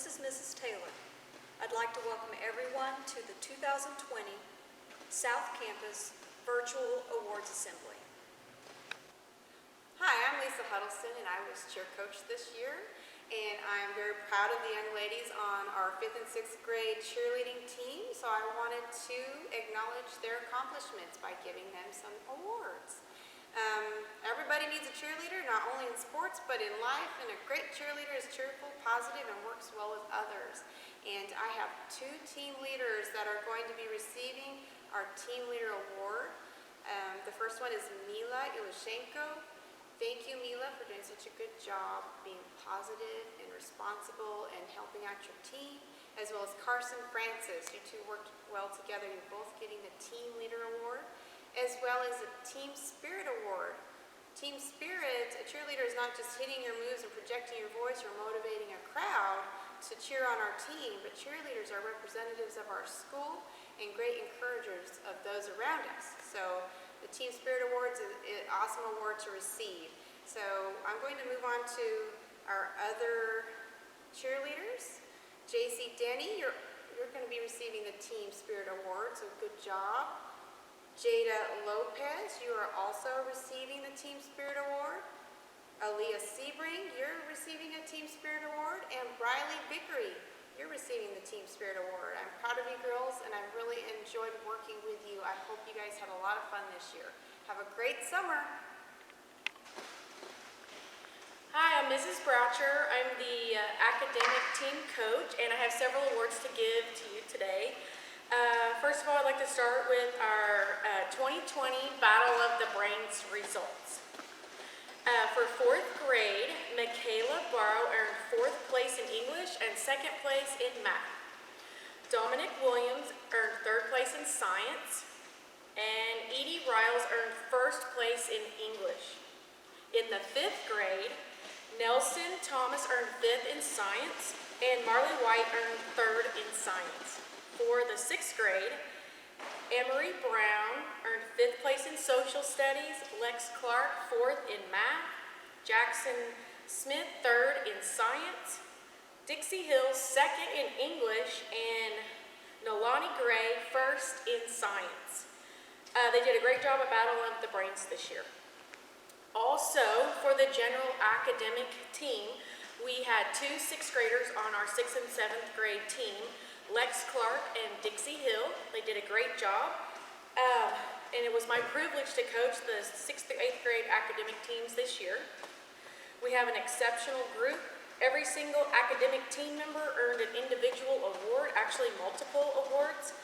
this is Mrs. Taylor. I'd like to welcome everyone to the 2020 South Campus Virtual Awards Assembly. Hi, I'm Lisa Huddleston, and I was cheer coach this year. And I'm very proud of the young ladies on our 5th and 6th grade cheerleading team. So I wanted to acknowledge their accomplishments by giving them some awards. Everybody needs a cheerleader, not only in sports, but in life. And a great cheerleader is cheerful, positive, and works well with others. And I have 2 team leaders that are going to be receiving our Team Leader Award. The first one is Mila Ilushenko. Thank you, Mila, for doing such a good job being positive and responsible and helping out your team, as well as Carson Francis. You two worked well together. You're both getting the Team Leader Award, as well as a Team Spirit Award. Team Spirit, a cheerleader is not just hitting your moves and projecting your voice or motivating a crowd to cheer on our team, but cheerleaders are representatives of our school and great encouragers of those around us. So the Team Spirit Awards is an awesome award to receive. So I'm going to move on to our other cheerleaders. JC Denny, you're going to be receiving the Team Spirit Award, so good job. Jada Lopez, you are also receiving the Team Spirit Award. Aaliyah Sebring, you're receiving a Team Spirit Award. And Briley Vickery, you're receiving the Team Spirit Award. I'm proud of you girls, and I really enjoyed working with you. I hope you guys had a lot of fun this year. Have a great summer. Hi, I'm Mrs. Broucher. I'm the academic team coach, and I have several awards to give to you today. First of all, I'd like to start with our 2020 Battle of the Brains results. For 4th grade, Michaela Barrow earned 4th place in English and 2nd place in math. Dominic Williams earned 3rd place in science, and Edie Riles earned 1st place in English. In the 5th grade, Nelson Thomas earned 5th in science, and Marley White earned 3rd in science. For the 6th grade, Emery Brown earned 5th place in social studies, Lex Clark 4th in math, Jackson Smith 3rd in science, Dixie Hill 2nd in English, and Nolani Gray 1st in science. They did a great job at Battle of the Brains this year. Also, for the general academic team, we had 2 6th graders on our 6th and 7th grade team, Lex Clark and Dixie Hill. They did a great job. And it was my privilege to coach the 6th through 8th grade academic teams this year. We have an exceptional group. Every single academic team member earned an individual award, actually multiple awards.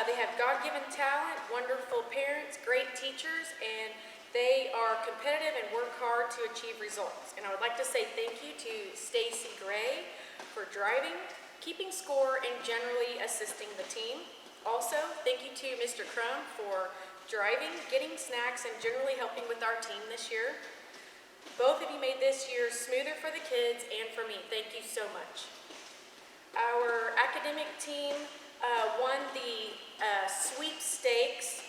They have God-given talent, wonderful parents, great teachers, and they are competitive and work hard to achieve results. And I would like to say thank you to Stacy Gray for driving, keeping score, and generally assisting the team. Also, thank you to Mr. Crum for driving, getting snacks, and generally helping with our team this year. Both of you made this year smoother for the kids and for me. Thank you so much. Our academic team won the sweepstakes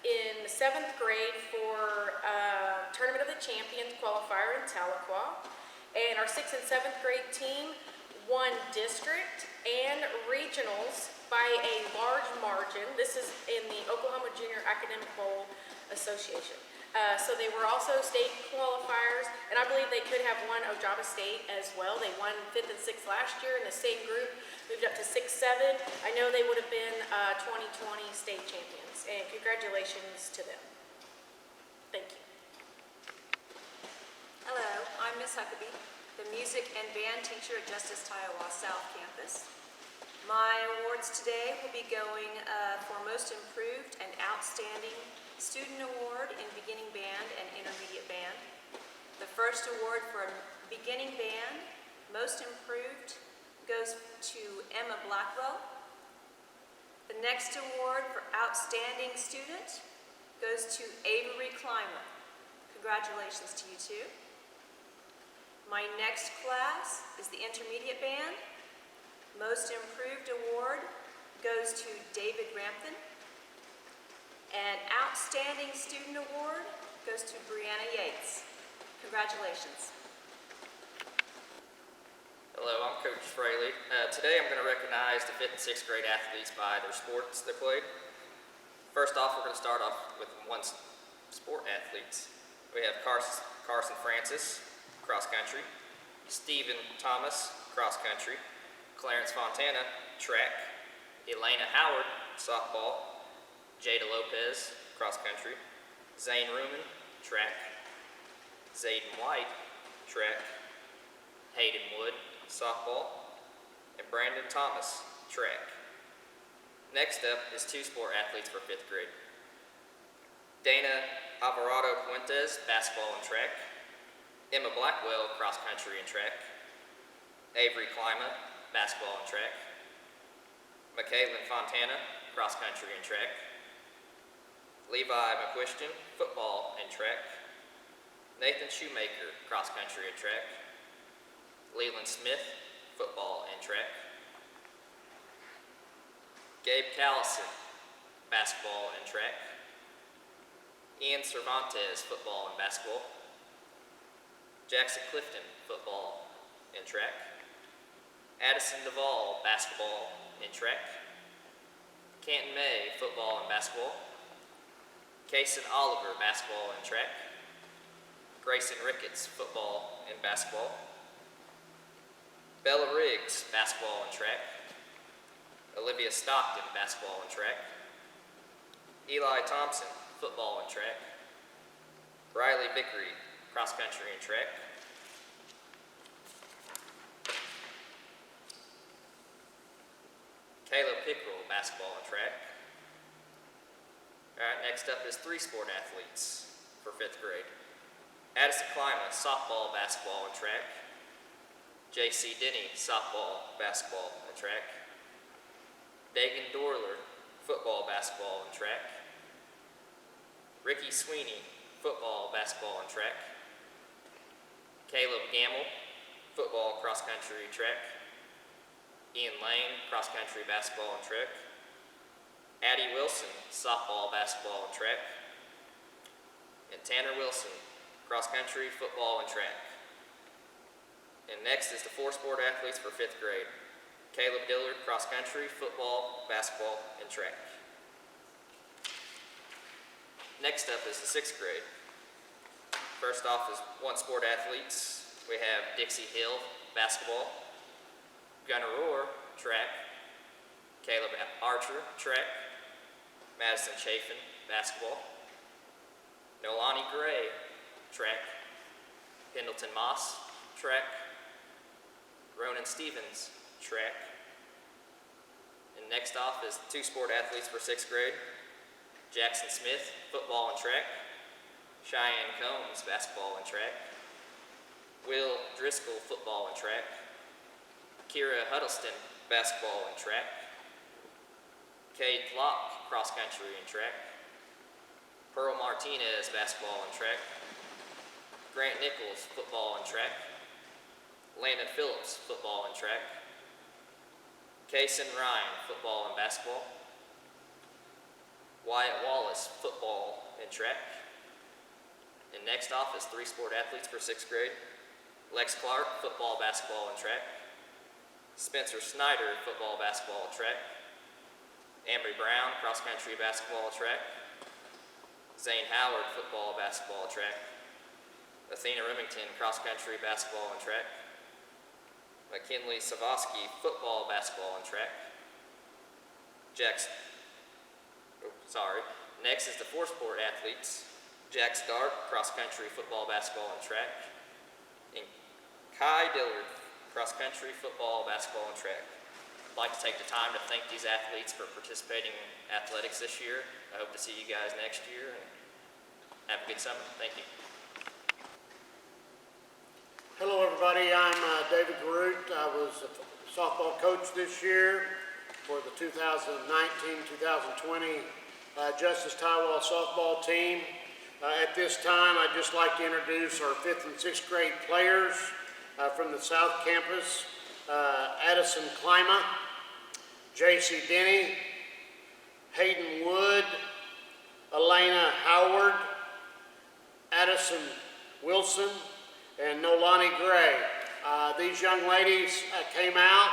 in the 7th grade for Tournament of the Champions qualifier in Tahlequah. And our 6th and 7th grade team won district and regionals by a large margin. This is in the Oklahoma Junior Academic Bowl Association. So they were also state qualifiers, and I believe they could have won Ojaba State as well. They won 5th and 6th last year in the same group, moved up to 6-7. I know they would have been 2020 state champions, and congratulations to them. Thank you. Hello, I'm Miss Huckabee, the music and band teacher at Justice Tiowa South Campus. My awards today will be going for Most Improved and Outstanding Student Award in Beginning Band and Intermediate Band. The first award for Beginning Band, Most Improved, goes to Emma Blackwell. The next award for Outstanding Student goes to Avery Clymer. Congratulations to you two. My next class is the Intermediate Band. Most Improved Award goes to David Rampton. And Outstanding Student Award goes to Brianna Yates. Congratulations. Hello, I'm Coach Fraley. Today I'm going to recognize the 5th and 6th grade athletes by their sports they played. First off, we're going to start off with sport athletes. We have Carson Francis, cross country, Stephen Thomas, cross country, Clarence Fontana, track, Elena Howard, softball, Jada Lopez, cross country, Zane Ruman, track, Zayden White, track, Hayden Wood, softball, and Brandon Thomas, track. Next up is 2 sport athletes for 5th grade. Dana Alvarado Puentes, basketball and track, Emma Blackwell, cross country and track, Avery Klima, basketball and track, Michaelin Fontana, cross country and track, Levi McQuiston, football and track, Nathan Shoemaker, cross country and track, Leland Smith, football and track, Gabe Callison, basketball and track, Ian Cervantes, football and basketball, Jackson Clifton, football and track, Addison Duvall, basketball and track, Canton May, football and basketball, Kaysen Oliver, basketball and track, Grayson Ricketts, football and basketball, Bella Riggs, basketball and track, Olivia Stockton, basketball and track, Eli Thompson, football and track, Riley Vickery, cross country and track, Caleb Pickrell, basketball and track. All right, next up is 3 sport athletes for 5th grade. Addison Klima, softball, basketball, and track. J.C. Denny, softball, basketball, and track. Dagan Dorler, football, basketball, and track. Ricky Sweeney, football, basketball, and track. Caleb Gamble, football, cross-country, track. Ian Lane, cross-country, basketball, and track. Addie Wilson, softball, basketball, and track. And Tanner Wilson, cross-country, football, and track. And next is the 4 sport athletes for 5th grade. Caleb Dillard, cross-country, football, basketball, and track. Next up is the 6th grade. First off is 1 sport athletes. We have Dixie Hill, basketball, Gunnar Rohr, track, Caleb Archer, track, Madison Chafin, basketball, Nolani Gray, track, Pendleton Moss, track, Ronan Stevens, track. And next off is 2 sport athletes for 6th grade. Jackson Smith, football and track, Cheyenne Combs, basketball and track, Will Driscoll, football and track, Kira Huddleston, basketball and track, Cade Locke, cross country and track, Pearl Martinez, basketball and track, Grant Nichols, football and track, Landon Phillips, football and track, Kaysen Ryan, football and basketball, Wyatt Wallace, football and track. And next off is 3 sport athletes for 6th grade. Lex Clark, football, basketball, and track. Spencer Snyder, football, basketball, and track. Ambry Brown, cross country, basketball, and track. Zane Howard, football, basketball, and track. Athena Remington, cross country, basketball, and track. McKinley Savosky, football, basketball, and track. Next is the 4 sport athletes. Jack Stark, cross country, football, basketball, and track. And Kai Dillard, cross country, football, basketball, and track. I'd like to take the time to thank these athletes for participating in athletics this year. I hope to see you guys next year, and have a good summer. Thank you. Hello, everybody. I'm David Garut. I was a softball coach this year for the 2019-2020 Justice Taiwa softball team. At this time, I'd just like to introduce our 5th and 6th grade players from the South Campus. Addison Klima, J.C. Denny, Hayden Wood, Elena Howard, Addison Wilson, and Nolani Gray. These young ladies came out.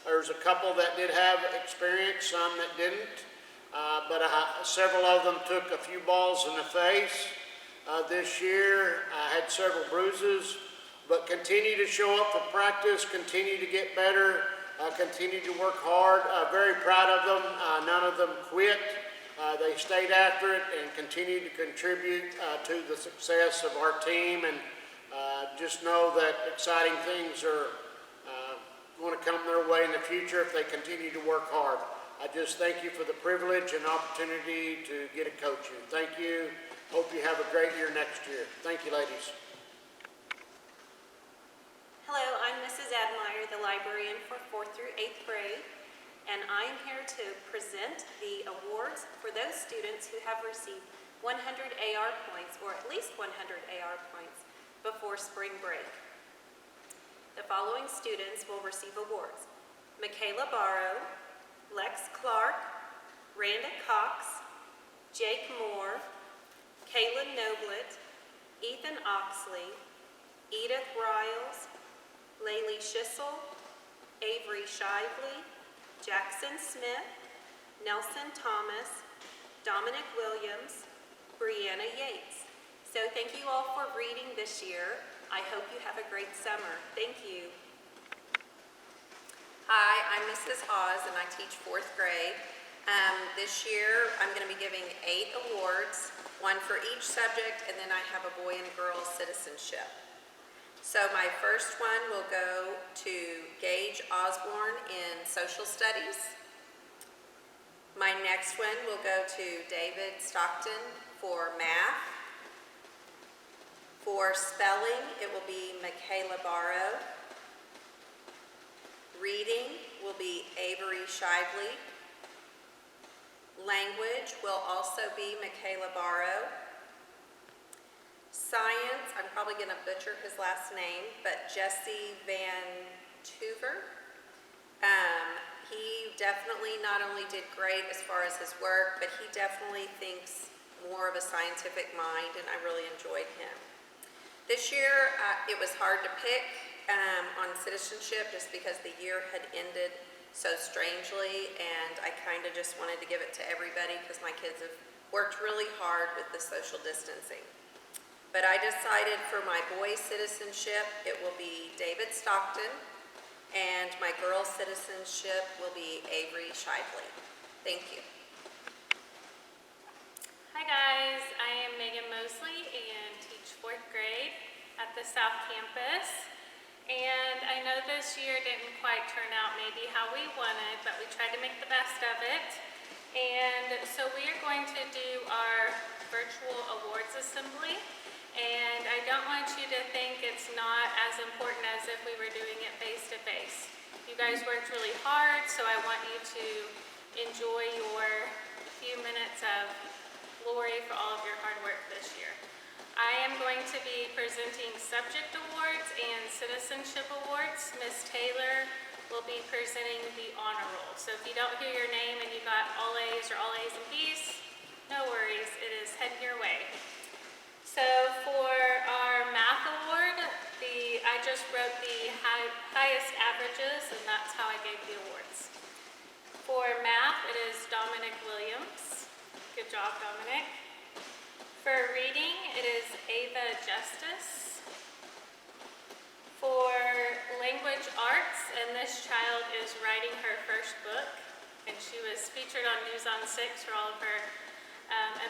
There's a couple that did have experience, some that didn't, but several of them took a few balls in the face. This year, I had several bruises, but continue to show up for practice, continue to get better, continue to work hard. Very proud of them. None of them quit. They stayed after it and continued to contribute to the success of our team, and just know that exciting things are going to come their way in the future if they continue to work hard. I just thank you for the privilege and opportunity to get to coach you. Thank you. Hope you have a great year next year. Thank you, ladies. Hello, I'm Mrs. Admeyer, the librarian for 4th through 8th grade, and I am here to present the awards for those students who have received 100 AR points, or at least 100 AR points, before spring break. The following students will receive awards: Michaela Barrow, Lex Clark, Randa Cox, Jake Moore, Kaylin Noblet, Ethan Oxley, Edith Riles, Laylee Schissel, Avery Shively, Jackson Smith, Nelson Thomas, Dominic Williams, Brianna Yates. So thank you all for reading this year. I hope you have a great summer. Thank you. Hi, I'm Mrs. Hawes and I teach 4th grade. This year I'm going to be giving 8 awards, one for each subject, and then I have a boy and a girl citizenship. So my first one will go to Gage Osborne in social studies. My next one will go to David Stockton for math. For spelling, it will be Michaela Barrow. Reading will be Avery Shively. Language will also be Michaela Barrow. Science, I'm probably going to butcher his last name, but Jesse Van Tuver. He definitely not only did great as far as his work, but he definitely thinks more of a scientific mind, and I really enjoyed him. This year, it was hard to pick on citizenship just because the year had ended so strangely, and I kind of just wanted to give it to everybody because my kids have worked really hard with the social distancing. But I decided for my boy citizenship, it will be David Stockton, and my girl citizenship will be Avery Shively. Thank you. Hi guys, I am Megan Mosley and teach 4th grade at the South Campus. And I know this year didn't quite turn out maybe how we wanted, but we tried to make the best of it. And so we are going to do our virtual awards assembly. And I don't want you to think it's not as important as if we were doing it face to face. You guys worked really hard, so I want you to enjoy your few minutes of glory for all of your hard work this year. I am going to be presenting subject awards and citizenship awards. Ms. Taylor will be presenting the honor roll. So if you don't hear your name and you got all A's or all A's and B's, no worries, it is heading your way. So for our math award, I just wrote the highest averages, and that's how I gave the awards. For math, it is Dominic Williams. Good job, Dominic. For reading, it is Ava Justice. For language arts, and this child is writing her first book, and she was featured on News on 6 for all of her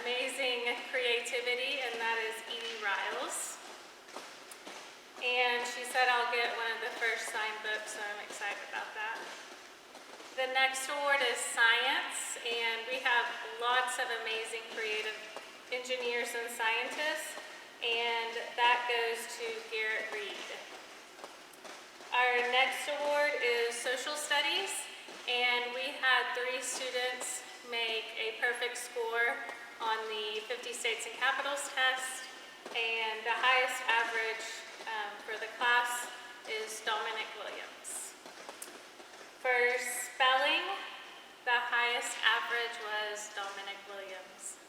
amazing creativity, and that is Edie Riles. And she said I'll get one of the first signed books, so I'm excited about that. The next award is science, and we have lots of amazing creative engineers and scientists, and that goes to Garrett Reed. Our next award is social studies, and we had 3 students make a perfect score on the 50 States and Capitals test, and the highest average for the class is Dominic Williams. For spelling, the highest average was Dominic Williams.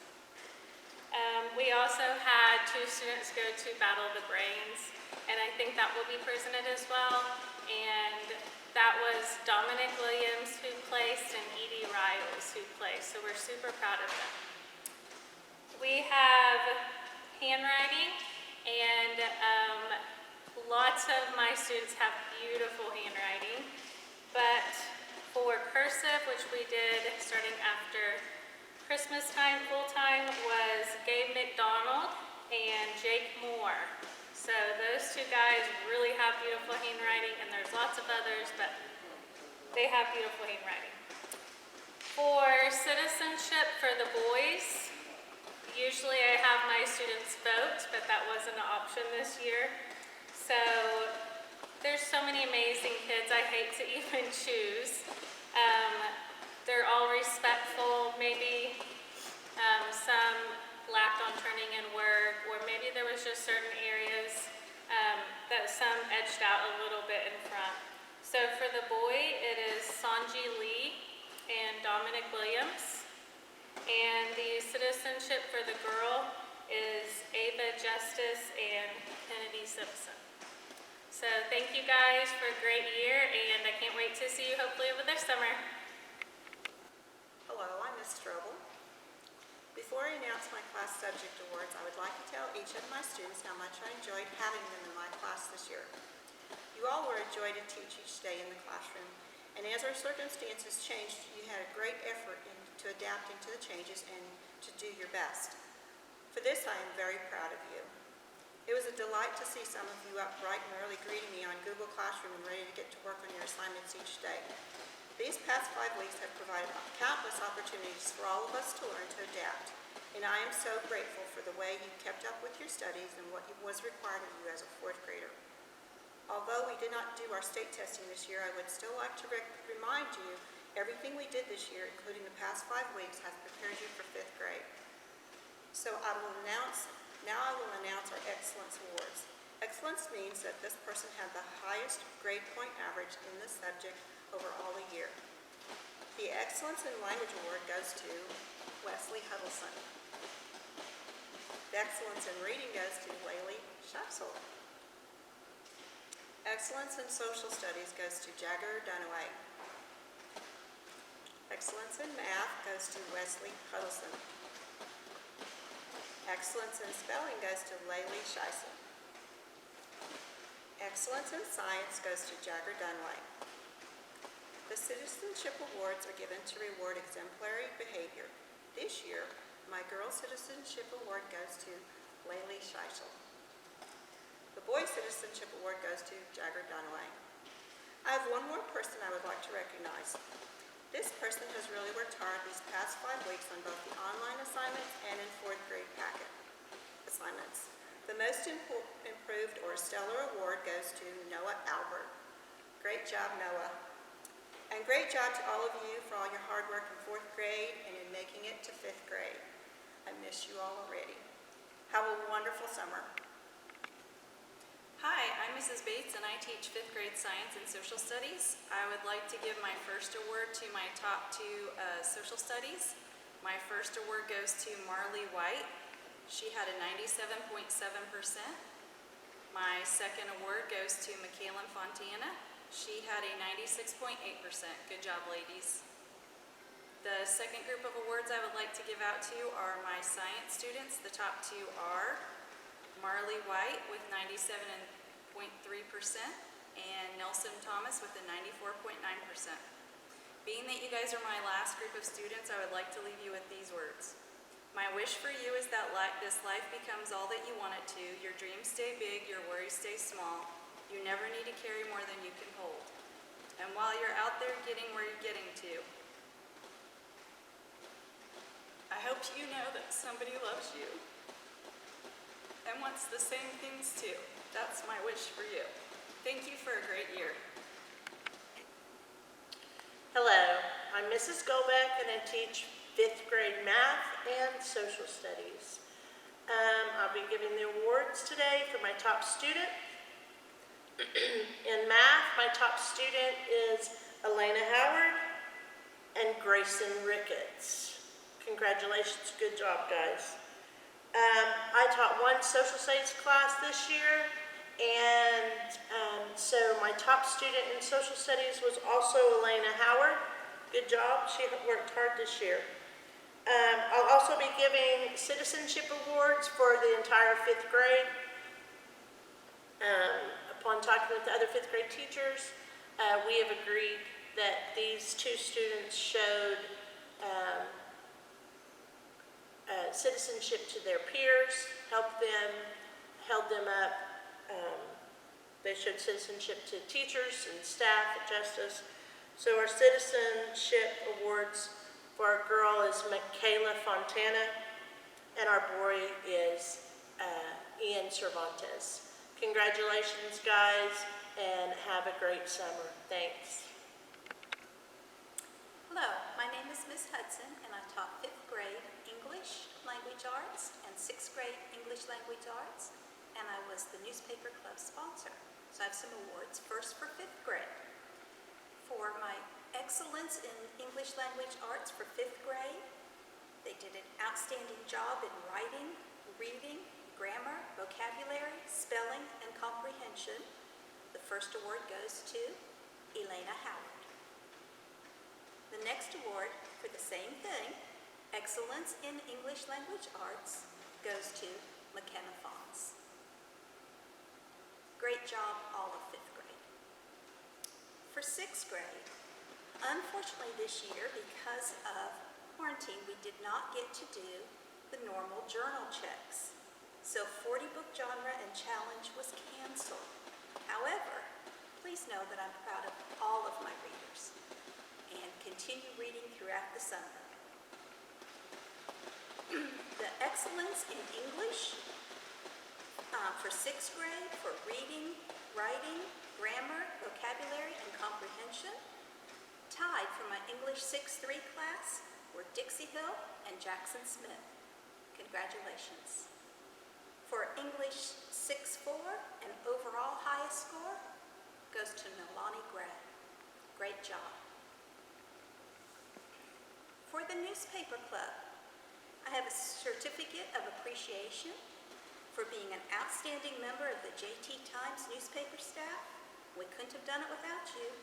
We also had 2 students go to Battle of the Brains, and I think that will be presented as well. And that was Dominic Williams who placed and Edie Riles who placed, so we're super proud of them. We have handwriting, and lots of my students have beautiful handwriting, but for cursive, which we did starting after Christmas time full-time, was Gabe McDonald and Jake Moore. So those 2 guys really have beautiful handwriting, and there's lots of others, but they have beautiful handwriting. For citizenship for the boys, usually I have my students vote, but that wasn't an option this year. So there's so many amazing kids, I hate to even choose. They're all respectful, maybe some lacked on turning in work, or maybe there was just certain areas that some edged out a little bit in front. So for the boy, it is Sanji Lee and Dominic Williams. And the citizenship for the girl is Ava Justice and Kennedy Simpson. So thank you guys for a great year, and I can't wait to see you hopefully over this summer. Hello, I'm Ms. Strobel. Before I announce my class subject awards, I would like to tell each of my students how much I enjoyed having them in my class this year. You all were a joy to teach each day in the classroom, and as our circumstances changed, you had a great effort to adapt into the changes and to do your best. For this, I am very proud of you. It was a delight to see some of you up bright and early greeting me on Google Classroom and ready to get to work on your assignments each day. These past 5 weeks have provided countless opportunities for all of us to learn to adapt, and I am so grateful for the way you kept up with your studies and what was required of you as a 4th grader. Although we did not do our state testing this year, I would still like to remind you everything we did this year, including the past 5 weeks, has prepared you for 5th grade. So now I will announce our Excellence Awards. Excellence means that this person had the highest grade point average in this subject over all the year. The Excellence in Language Award goes to Wesley Huddleston. The Excellence in Reading goes to Laylee Scheisel. Excellence in Social Studies goes to Jagger Dunaway. Excellence in Math goes to Wesley Huddleston. Excellence in Spelling goes to Laylee Scheisel. Excellence in Science goes to Jagger Dunaway. The Citizenship Awards are given to reward exemplary behavior. This year, my Girls Citizenship Award goes to Laylee Scheisel. The Boys Citizenship Award goes to Jagger Dunaway. I have one more person I would like to recognize. This person has really worked hard these past 5 weeks on both the online assignments and in 4th grade packet assignments. The Most Improved or Stellar Award goes to Noah Albert. Great job, Noah. And great job to all of you for all your hard work in 4th grade and in making it to 5th grade. I miss you all already. Have a wonderful summer. Hi, I'm Mrs. Bates and I teach 5th grade science and social studies. I would like to give my first award to my top 2 social studies. My first award goes to Marley White. She had a 97.7%. My second award goes to Michaela Fontana. She had a 96.8%. Good job, ladies. The second group of awards I would like to give out to are my science students. The top 2 are Marley White with 97.3% and Nelson Thomas with a 94.9%. Being that you guys are my last group of students, I would like to leave you with these words. My wish for you is that this life becomes all that you want it to. Your dreams stay big, your worries stay small. You never need to carry more than you can hold. And while you're out there getting where you're getting to, I hope you know that somebody loves you and wants the same things too. That's my wish for you. Thank you for a great year. Hello, I'm Mrs. Golbeck and I teach 5th grade math and social studies. I'll be giving the awards today for my top student. In math, my top student is Elena Howard and Grayson Ricketts. Congratulations, good job, guys. I taught one social studies class this year, and so my top student in social studies was also Elena Howard. Good job, she worked hard this year. I'll also be giving citizenship awards for the entire 5th grade. Upon talking with the other 5th grade teachers, we have agreed that these 2 students showed citizenship to their peers, held them up. They showed citizenship to teachers and staff at Justice. So our citizenship awards for our girl is Michaela Fontana, and our boy is Ian Cervantes. Congratulations, guys, and have a great summer. Thanks. Hello, my name is Ms. Hudson, and I taught 5th grade English Language Arts and 6th grade English Language Arts, and I was the newspaper club sponsor. So I have some awards. First for 5th grade. For my excellence in English Language Arts for 5th grade, they did an outstanding job in writing, reading, grammar, vocabulary, spelling, and comprehension. The first award goes to Elena Howard. The next award for the same thing, excellence in English Language Arts, goes to McKenna Fons. Great job, all of 5th grade. For 6th grade, unfortunately this year, because of quarantine, we did not get to do the normal journal checks. So 40 book genre and challenge was canceled. However, please know that I'm proud of all of my readers and continue reading throughout the summer. The excellence in English for 6th grade for reading, writing, grammar, vocabulary, and comprehension, tied for my English 6-3 class were Dixie Hill and Jackson Smith. Congratulations. For English 6-4, and overall highest score goes to Nolani Gray. Great job. For the newspaper club, I have a certificate of appreciation for being an outstanding member of the JT Times newspaper staff. We couldn't have done it without you.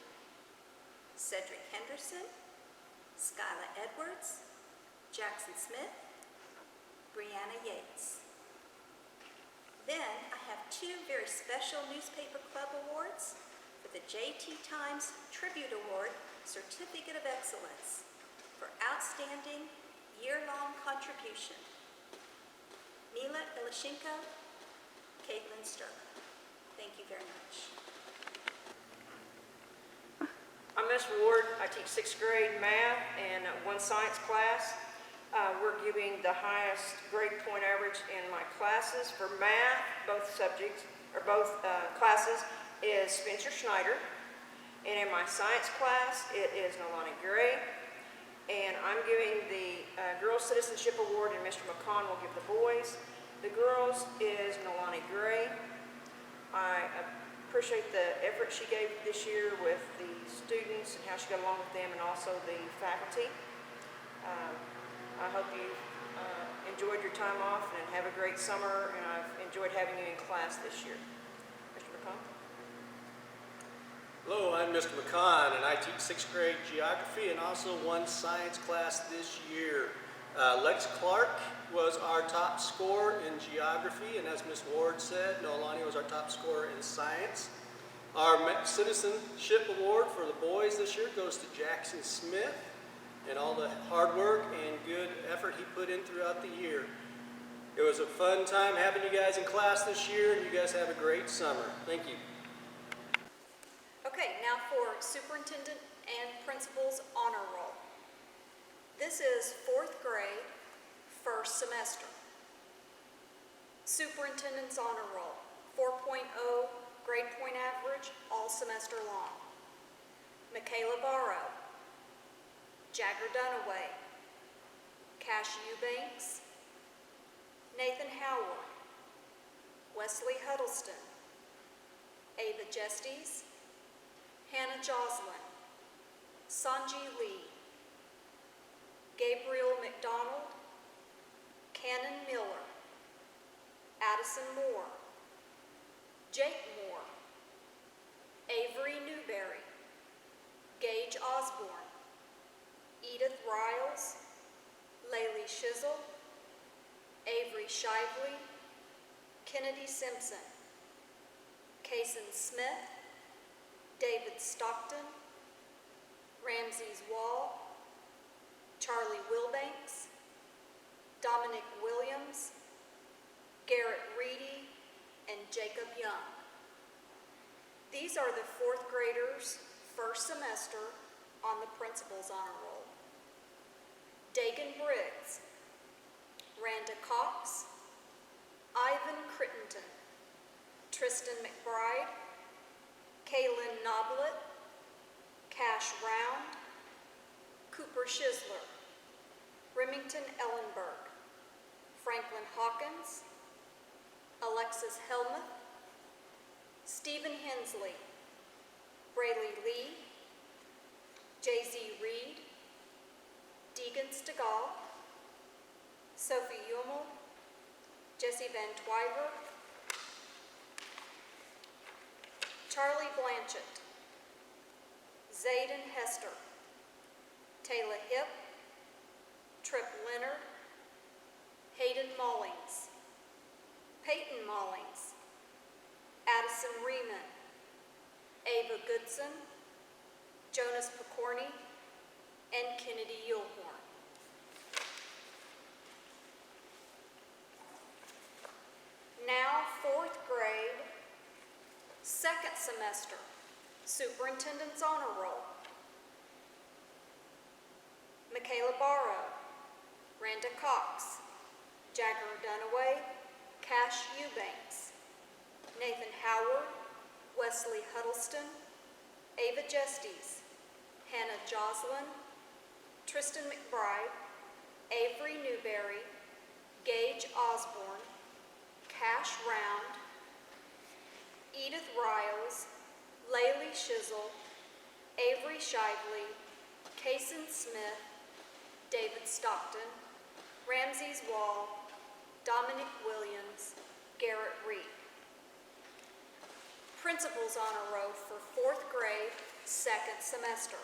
Cedric Henderson, Skyla Edwards, Jackson Smith, Brianna Yates. Then I have 2 very special newspaper club awards for the JT Times Tribute Award Certificate of Excellence for outstanding year-long contribution. Mila Ilishenko, Caitlin Sterling. Thank you very much. I'm Miss Ward. I teach 6th grade math and 1 science class. We're giving the highest grade point average in my classes. For math, both classes is Spencer Schneider. And in my science class, it is Nolani Gray. And I'm giving the Girls Citizenship Award, and Mr. McCon will give the boys. The girls is Nolani Gray. I appreciate the effort she gave this year with the students and how she got along with them, and also the faculty. I hope you enjoyed your time off and have a great summer, and I've enjoyed having you in class this year. Mr. McCon? Hello, I'm Mr. McCon, and I teach 6th grade geography and also 1 science class this year. Lex Clark was our top scorer in geography, and as Ms. Ward said, Nolani was our top scorer in science. Our citizenship award for the boys this year goes to Jackson Smith, and all the hard work and good effort he put in throughout the year. It was a fun time having you guys in class this year, and you guys have a great summer. Thank you. Okay, now for Superintendent and Principal's Honor Roll. This is 4th grade, 1st semester. Superintendent's Honor Roll, 4.0 grade point average, all semester long. Michaela Barrow, Jagger Dunaway, Cash Eubanks, Nathan Howard, Wesley Huddleston, Ava Gestes, Hannah Joslin, Sanji Lee, Gabriel McDonald, Cannon Miller, Addison Moore, Jake Moore, Avery Newberry, Gage Osborne, Edith Riles, Laylee Shizzle, Avery Shively, Kennedy Simpson, Kason Smith, David Stockton, Ramses Wall, Charlie Wilbanks, Dominic Williams, Garrett Reedy, and Jacob Young. These are the fourth graders' first semester on the Principal's Honor Roll. Dagan Briggs, Randa Cox, Ivan Crittenton, Tristan McBride, Kaylin Noblet, Cash Round, Cooper Schizler, Remington Ellenberg, Franklin Hawkins, Alexis Helmuth, Stephen Hensley, Brayley Lee, Jay-Z Reed, Deegan Stegall, Sophie Hummel, Jesse Van Twyver, Charlie Blanchett, Zayden Hester, Taylor Hipp, Trip Leonard, Hayden Mullings, Peyton Mullings, Addison Riemann, Ava Goodson, Jonas Picorni, and Kennedy Yulhorn. Now, fourth grade, second semester, Superintendent's Honor Roll. Michaela Barrow, Randa Cox, Jagger Dunaway, Cash Eubanks, Nathan Howard, Wesley Huddleston, Ava Justies, Hannah Joslin, Tristan McBride, Avery Newberry, Gage Osborne, Cash Round, Edith Riles, Laylee Shizzle, Avery Shively, Kason Smith, David Stockton, Ramses Wall, Dominic Williams, Garrett Reed. Principal's Honor Roll for fourth grade, second semester.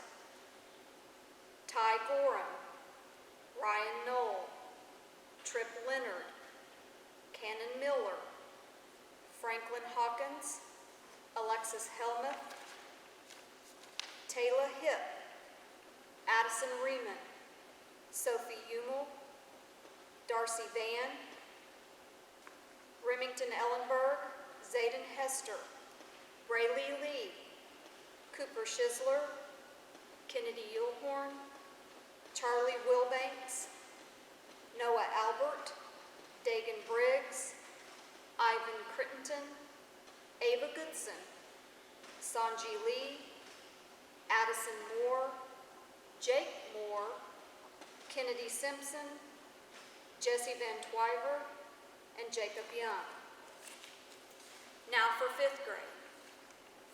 Ty Gorham, Ryan Knoll, Trip Leonard, Cannon Miller, Franklin Hawkins, Alexis Helmuth, Taylor Hipp, Addison Riemann, Sophie Hummel, Darcy Van, Remington Ellenberg, Zayden Hester, Brayley Lee, Cooper Schizler, Kennedy Yulhorn, Charlie Wilbanks, Noah Albert, Dagan Briggs, Ivan Crittenton, Ava Goodson, Sanji Lee, Addison Moore, Jake Moore, Kennedy Simpson, Jesse Van Twyver, and Jacob Young. Now for fifth grade.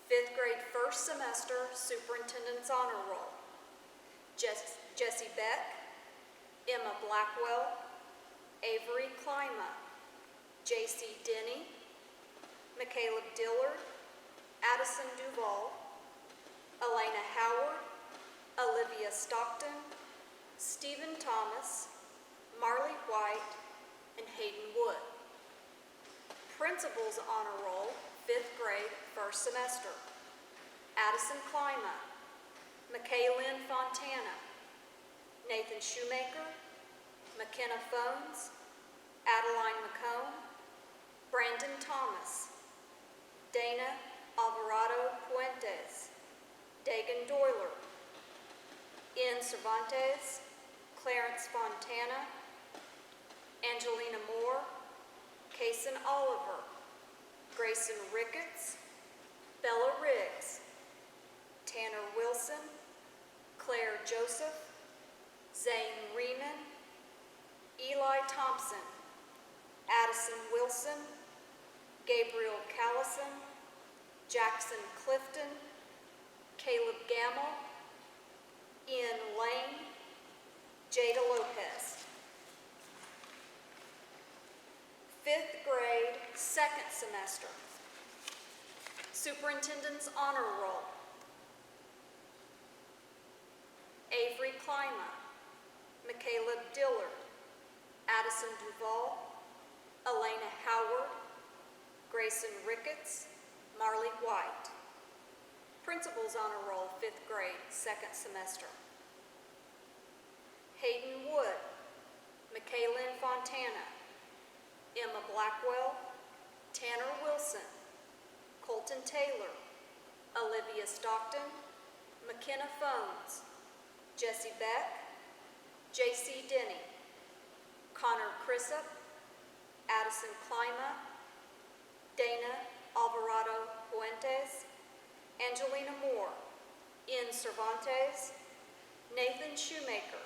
Fifth grade first semester Superintendent's Honor Roll. Jessie Beck, Emma Blackwell, Avery Klima, J.C. Denny, Michaela Dillard, Addison Duval, Elena Howard, Olivia Stockton, Stephen Thomas, Marley White, and Hayden Wood. Principal's Honor Roll, fifth grade, first semester. Addison Klima, McKaylin Fontana, Nathan Shoemaker, McKenna Phones, Adeline McComb, Brandon Thomas, Dana Alvarado Puentes, Dagan Doyler, Ian Cervantes, Clarence Fontana, Angelina Moore, Kason Oliver, Grayson Ricketts, Bella Riggs, Tanner Wilson, Claire Joseph, Zane Riemann, Eli Thompson, Addison Wilson, Gabriel Callison, Jackson Clifton, Caleb Gamble, Ian Lane, Jada Lopez. Fifth grade, second semester. Superintendent's honor roll. Avery Klima, Michaela Dillard, Addison Duval, Elena Howard, Grayson Ricketts, Marley White. Principal's honor roll, fifth grade, second semester. Hayden Wood, Michaelyn Fontana, Emma Blackwell, Tanner Wilson, Colton Taylor, Olivia Stockton, McKenna Phones, Jesse Beck, J.C. Denny, Connor Crissup, Addison Klima, Dana Alvarado Fuentes, Angelina Moore, Ian Cervantes, Nathan Shoemaker,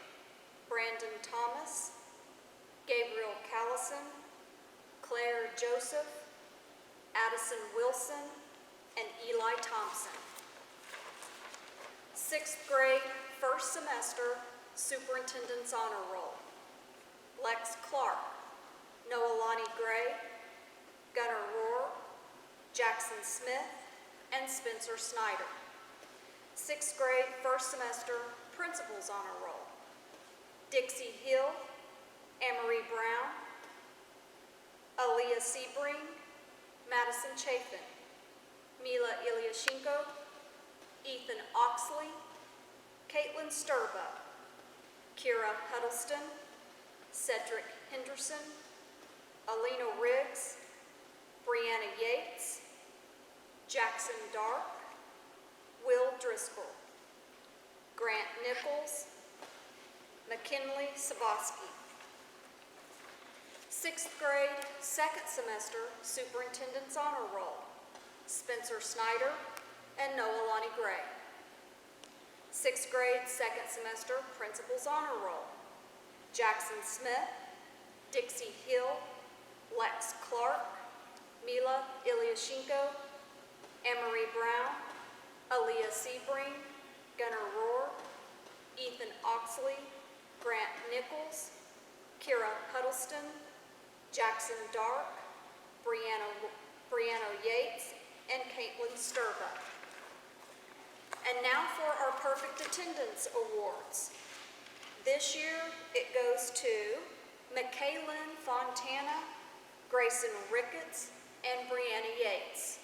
Brandon Thomas, Gabriel Callison, Claire Joseph, Addison Wilson, and Eli Thompson. Sixth grade, first semester, Superintendent's honor roll. Lex Clark, Noelani Gray, Gunnar Rohr, Jackson Smith, and Spencer Snyder. Sixth grade, first semester, Principal's honor roll. Dixie Hill, Amory Brown, Aaliyah Sebring, Madison Chafin, Mila Ilyashenko, Ethan Oxley, Caitlin Sturba, Kira Huddleston, Cedric Henderson, Alina Riggs, Brianna Yates, Jackson Dark, Will Driscoll, Grant Nichols, McKinley Savosky. Sixth grade, second semester, Superintendent's honor roll. Spencer Snyder and Noelani Gray. Sixth grade, second semester, Principal's honor roll. Jackson Smith, Dixie Hill, Lex Clark, Mila Ilyashenko, Amory Brown, Aaliyah Sebring, Gunnar Rohr, Ethan Oxley, Grant Nichols, Kira Huddleston, Jackson Dark, Brianna Yates, and Caitlin Sturba. And now for our Perfect Attendance Awards. This year, it goes to Michaelyn Fontana, Grayson Ricketts, and Brianna Yates.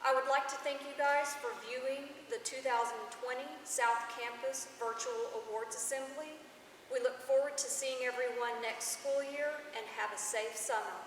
I would like to thank you guys for viewing the 2020 South Campus Virtual Awards Assembly. We look forward to seeing everyone next school year and have a safe summer.